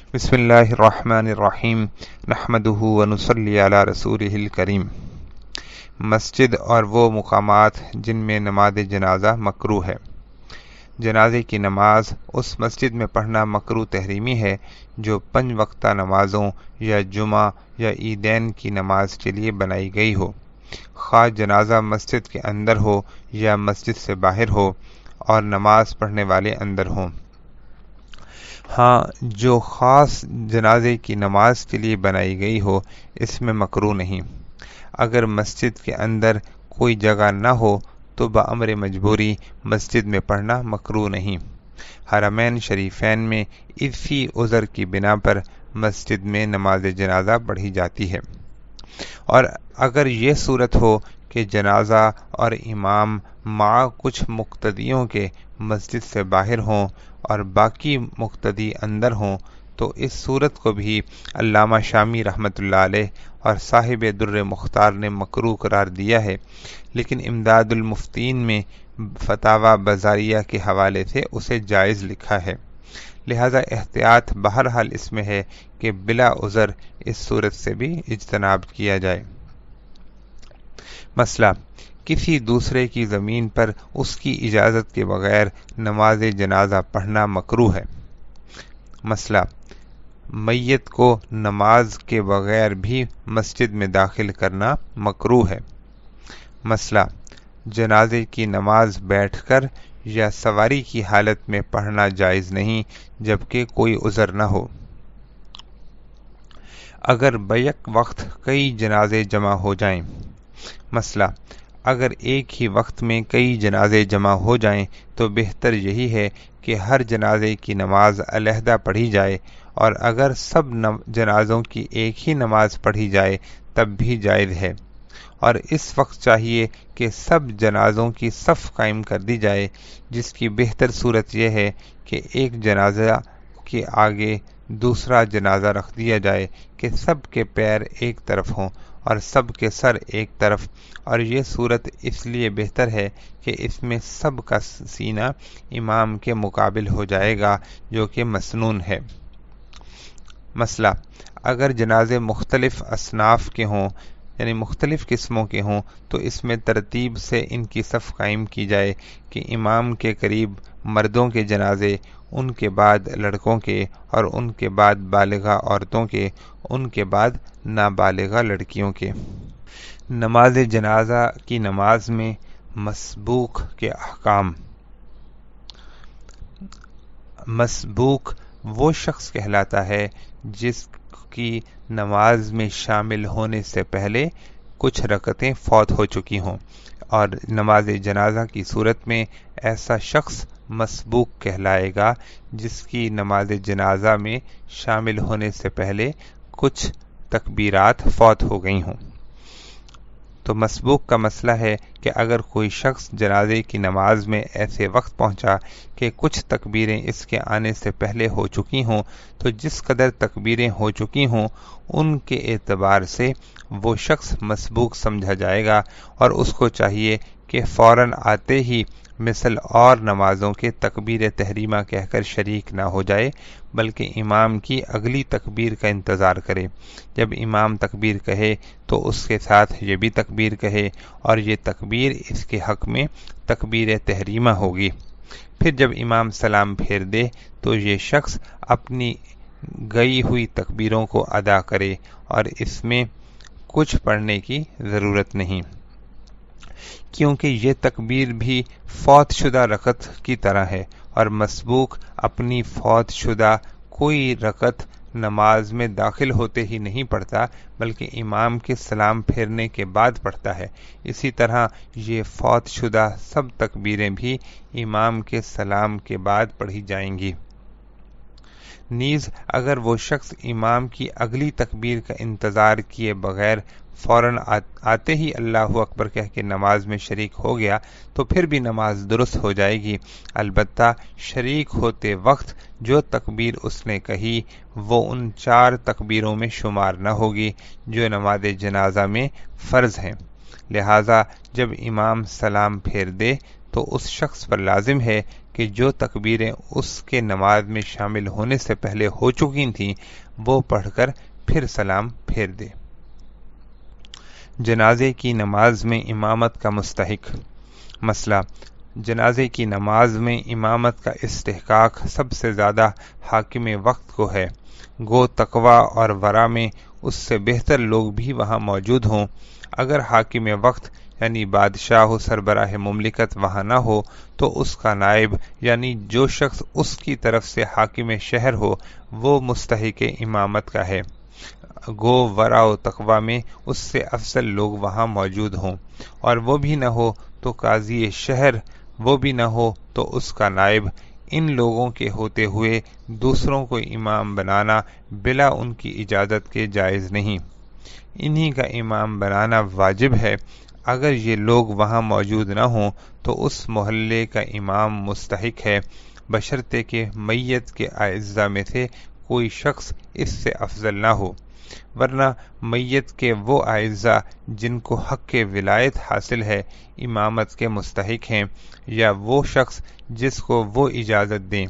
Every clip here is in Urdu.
بسم اللہ الرحمن الرحیم نحمدہ ونصلی علی رسولہ الکریم۔ مسجد اور وہ مقامات جن میں نماز جنازہ مکروہ ہے۔ جنازے کی نماز اس مسجد میں پڑھنا مکروہ تحریمی ہے جو 5 وقتہ نمازوں یا جمعہ یا عیدین کی نماز کے لیے بنائی گئی ہو، خواہ جنازہ مسجد کے اندر ہو یا مسجد سے باہر ہو اور نماز پڑھنے والے اندر ہوں۔ ہاں، جو خاص جنازے کی نماز کے لیے بنائی گئی ہو اس میں مکروہ نہیں۔ اگر مسجد کے اندر کوئی جگہ نہ ہو تو بامر مجبوری مسجد میں پڑھنا مکروہ نہیں۔ حرمین شریفین میں اسی عذر کی بنا پر مسجد میں نماز جنازہ پڑھی جاتی ہے۔ اور اگر یہ صورت ہو کہ جنازہ اور امام مع کچھ مقتدیوں کے مسجد سے باہر ہوں اور باقی مقتدی اندر ہوں تو اس صورت کو بھی علامہ شامی رحمۃ اللہ علیہ اور صاحب در مختار نے مکروہ قرار دیا ہے، لیکن امداد المفتین میں فتاوی بازاریہ کے حوالے سے اسے جائز لکھا ہے، لہذا احتیاط بہرحال اس میں ہے کہ بلا عذر اس صورت سے بھی اجتناب کیا جائے۔ مسئلہ، کسی دوسرے کی زمین پر اس کی اجازت کے بغیر نماز جنازہ پڑھنا مکروہ ہے۔ مسئلہ، میت کو نماز کے بغیر بھی مسجد میں داخل کرنا مکروہ ہے۔ مسئلہ، جنازے کی نماز بیٹھ کر یا سواری کی حالت میں پڑھنا جائز نہیں جبکہ کوئی عذر نہ ہو۔ اگر بیک وقت کئی جنازے جمع ہو جائیں۔ مسئلہ، اگر ایک ہی وقت میں کئی جنازے جمع ہو جائیں تو بہتر یہی ہے کہ ہر جنازے کی نماز علیحدہ پڑھی جائے، اور اگر سب جنازوں کی ایک ہی نماز پڑھی جائے تب بھی جائز ہے، اور اس وقت چاہیے کہ سب جنازوں کی صف قائم کر دی جائے، جس کی بہتر صورت یہ ہے کہ ایک جنازہ کے آگے دوسرا جنازہ رکھ دیا جائے کہ سب کے پیر ایک طرف ہوں اور سب کے سر ایک طرف، اور یہ صورت اس لیے بہتر ہے کہ اس میں سب کا سینہ امام کے مقابل ہو جائے گا جو کہ مسنون ہے۔ مسئلہ، اگر جنازے مختلف اصناف کے ہوں یعنی مختلف قسموں کے ہوں تو اس میں ترتیب سے ان کی صف قائم کی جائے کہ امام کے قریب مردوں کے جنازے، ان کے بعد لڑکوں کے، اور ان کے بعد بالغہ عورتوں کے، ان کے بعد نابالغہ لڑکیوں کے۔ نماز جنازہ کی نماز میں مسبوق کے احکام۔ مسبوق وہ شخص کہلاتا ہے جس کی نماز میں شامل ہونے سے پہلے کچھ رکعتیں فوت ہو چکی ہوں، اور نماز جنازہ کی صورت میں ایسا شخص مسبوق کہلائے گا جس کی نماز جنازہ میں شامل ہونے سے پہلے کچھ تکبیرات فوت ہو گئی ہوں۔ تو مسبوق کا مسئلہ ہے کہ اگر کوئی شخص جنازے کی نماز میں ایسے وقت پہنچا کہ کچھ تکبیریں اس کے آنے سے پہلے ہو چکی ہوں تو جس قدر تکبیریں ہو چکی ہوں ان کے اعتبار سے وہ شخص مسبوق سمجھا جائے گا، اور اس کو چاہیے کہ فوراً آتے ہی مثل اور نمازوں کے تکبیر تحریمہ کہہ کر شریک نہ ہو جائے، بلکہ امام کی اگلی تکبیر کا انتظار کرے۔ جب امام تکبیر کہے تو اس کے ساتھ یہ بھی تکبیر کہے، اور یہ تکبیر اس کے حق میں تکبیر تحریمہ ہوگی۔ پھر جب امام سلام پھیر دے تو یہ شخص اپنی گئی ہوئی تکبیروں کو ادا کرے، اور اس میں کچھ پڑھنے کی ضرورت نہیں، کیونکہ یہ تکبیر بھی فوت شدہ رکعت کی طرح ہے، اور مسبوق اپنی فوت شدہ کوئی رکعت نماز میں داخل ہوتے ہی نہیں پڑھتا بلکہ امام کے سلام پھیرنے کے بعد پڑھتا ہے۔ اسی طرح یہ فوت شدہ سب تکبیریں بھی امام کے سلام کے بعد پڑھی جائیں گی۔ نیز اگر وہ شخص امام کی اگلی تکبیر کا انتظار کیے بغیر فوراً آتے ہی اللہ اکبر کہہ کے نماز میں شریک ہو گیا تو پھر بھی نماز درست ہو جائے گی، البتہ شریک ہوتے وقت جو تکبیر اس نے کہی وہ ان 4 تکبیروں میں شمار نہ ہوگی جو نماز جنازہ میں فرض ہیں، لہٰذا جب امام سلام پھیر دے تو اس شخص پر لازم ہے کہ کہ جو تکبیریں اس کے نماز میں شامل ہونے سے پہلے ہو چکی تھیں وہ پڑھ کر پھر سلام پھیر دے۔ جنازے کی نماز میں امامت کا مستحق مسئلہ۔ جنازے کی نماز میں امامت کا استحقاق سب سے زیادہ حاکم وقت کو ہے، گو تقوی اور ورع میں اس سے بہتر لوگ بھی وہاں موجود ہوں۔ اگر حاکم وقت یعنی بادشاہ و سربراہ مملکت وہاں نہ ہو تو اس کا نائب یعنی جو شخص اس کی طرف سے حاکم شہر ہو وہ مستحق امامت کا ہے، گو ورع و تقوی میں اس سے افضل لوگ وہاں موجود ہوں، اور وہ بھی نہ ہو تو قاضی شہر، وہ بھی نہ ہو تو اس کا نائب۔ ان لوگوں کے ہوتے ہوئے دوسروں کو امام بنانا بلا ان کی اجازت کے جائز نہیں، انہی کا امام بنانا واجب ہے۔ اگر یہ لوگ وہاں موجود نہ ہوں تو اس محلے کا امام مستحق ہے، بشرطے کہ میت کے اعزاء میں سے کوئی شخص اس سے افضل نہ ہو، ورنہ میت کے وہ اعزاء جن کو حق ولایت حاصل ہے امامت کے مستحق ہیں، یا وہ شخص جس کو وہ اجازت دیں۔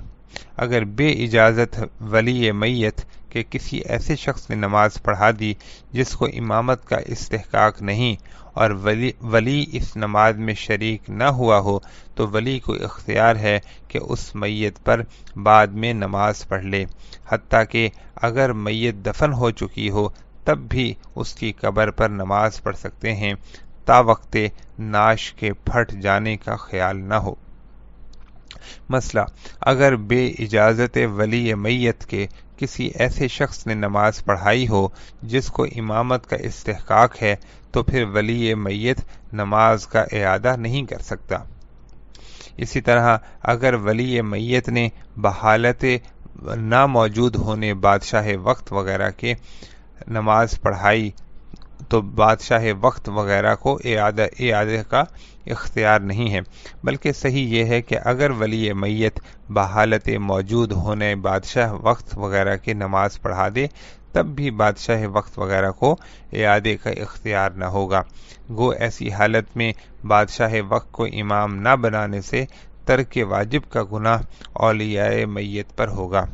اگر بے اجازت ولی میت کہ کسی ایسے شخص نے نماز پڑھا دی جس کو امامت کا استحقاق نہیں، اور ولی اس نماز میں شریک نہ ہوا ہو تو ولی کو اختیار ہے کہ اس میت پر بعد میں نماز پڑھ لے، حتیٰ کہ اگر میت دفن ہو چکی ہو تب بھی اس کی قبر پر نماز پڑھ سکتے ہیں تا وقت نعش کے پھٹ جانے کا خیال نہ ہو۔ مسئلہ، اگر بے اجازت ولی میت کے کسی ایسے شخص نے نماز پڑھائی ہو جس کو امامت کا استحقاق ہے تو پھر ولی میت نماز کا اعادہ نہیں کر سکتا۔ اسی طرح اگر ولی میت نے بحالت نہ موجود ہونے بادشاہ وقت وغیرہ کے نماز پڑھائی تو بادشاہ وقت وغیرہ کو اعادہ کا اختیار نہیں ہے، بلکہ صحیح یہ ہے کہ اگر ولی میت بحالت موجود ہونے بادشاہ وقت وغیرہ کے نماز پڑھا دے تب بھی بادشاہ وقت وغیرہ کو اعادے کا اختیار نہ ہوگا، گو ایسی حالت میں بادشاہ وقت کو امام نہ بنانے سے ترک واجب کا گناہ اولیاء میت پر ہوگا۔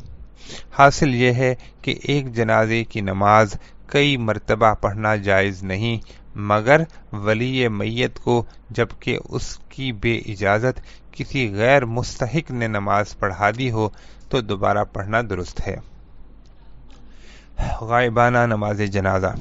حاصل یہ ہے کہ ایک جنازے کی نماز کئی مرتبہ پڑھنا جائز نہیں، مگر ولی میت کو جبکہ اس کی بے اجازت کسی غیر مستحق نے نماز پڑھا دی ہو تو دوبارہ پڑھنا درست ہے۔ غائبانہ نماز جنازہ۔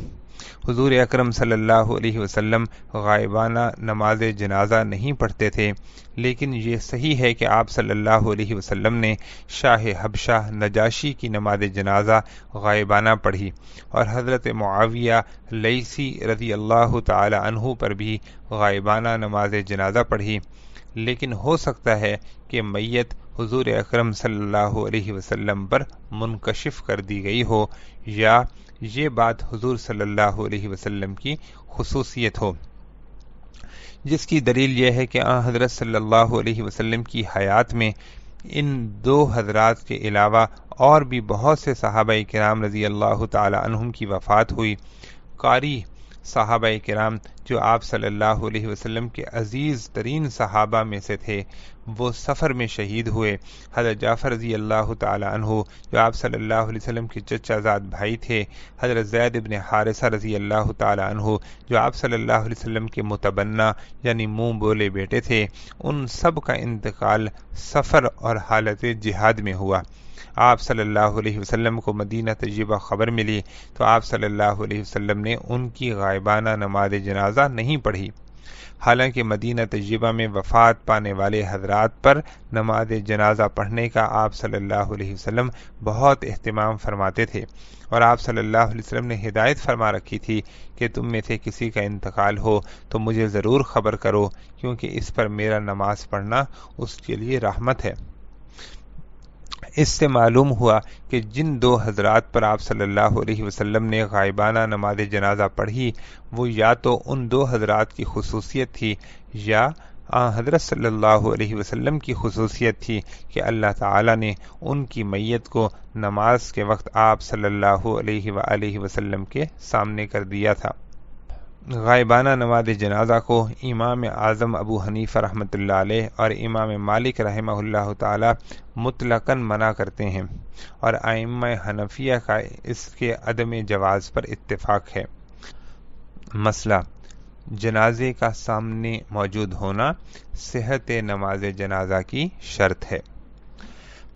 حضور اکرم صلی اللہ علیہ وسلم غائبانہ نماز جنازہ نہیں پڑھتے تھے، لیکن یہ صحیح ہے کہ آپ صلی اللہ علیہ وسلم نے شاہ حبشہ نجاشی کی نماز جنازہ غائبانہ پڑھی، اور حضرت معاویہ لیثی رضی اللہ تعالی عنہ پر بھی غائبانہ نماز جنازہ پڑھی، لیکن ہو سکتا ہے کہ میت حضور اکرم صلی اللہ علیہ وسلم پر منکشف کر دی گئی ہو، یا یہ بات حضور صلی اللہ علیہ وسلم کی خصوصیت ہو، جس کی دلیل یہ ہے کہ حضرت صلی اللہ علیہ وسلم کی حیات میں ان دو حضرات کے علاوہ اور بھی بہت سے صحابہ کرام رضی اللہ تعالی عنہم کی وفات ہوئی۔ قاری صحابہ کرام جو آپ صلی اللہ علیہ وسلم کے عزیز ترین صحابہ میں سے تھے وہ سفر میں شہید ہوئے۔ حضرت جعفر رضی اللہ تعالی عنہ جو آپ صلی اللہ علیہ وسلم کے چچا زاد بھائی تھے، حضرت زید بن حارثہ رضی اللہ تعالی عنہ جو آپ صلی اللہ علیہ وسلم کے متبنہ یعنی منہ بولے بیٹے تھے، ان سب کا انتقال سفر اور حالت جہاد میں ہوا۔ آپ صلی اللہ علیہ وسلم کو مدینہ طیبہ خبر ملی تو آپ صلی اللہ علیہ وسلم نے ان کی غائبانہ نماز جنازہ نہیں پڑھی، حالانکہ مدینہ طیبہ میں وفات پانے والے حضرات پر نماز جنازہ پڑھنے کا آپ صلی اللہ علیہ وسلم بہت اہتمام فرماتے تھے، اور آپ صلی اللہ علیہ وسلم نے ہدایت فرما رکھی تھی کہ تم میں سے کسی کا انتقال ہو تو مجھے ضرور خبر کرو، کیونکہ اس پر میرا نماز پڑھنا اس کے لیے رحمت ہے۔ اس سے معلوم ہوا کہ جن دو حضرات پر آپ صلی اللہ علیہ وسلم نے غائبانہ نماز جنازہ پڑھی وہ یا تو ان دو حضرات کی خصوصیت تھی یا حضرت صلی اللہ علیہ وسلم کی خصوصیت تھی کہ اللہ تعالی نے ان کی میت کو نماز کے وقت آپ صلی اللہ علیہ وآلہ وسلم کے سامنے کر دیا تھا۔ غائبانہ نماز جنازہ کو امام اعظم ابو حنیفہ رحمۃ اللہ علیہ اور امام مالک رحمہ اللہ تعالی مطلقاً منع کرتے ہیں، اور ائمہ حنفیہ کا اس کے عدم جواز پر اتفاق ہے۔ مسئلہ: جنازے کا سامنے موجود ہونا صحت نماز جنازہ کی شرط ہے۔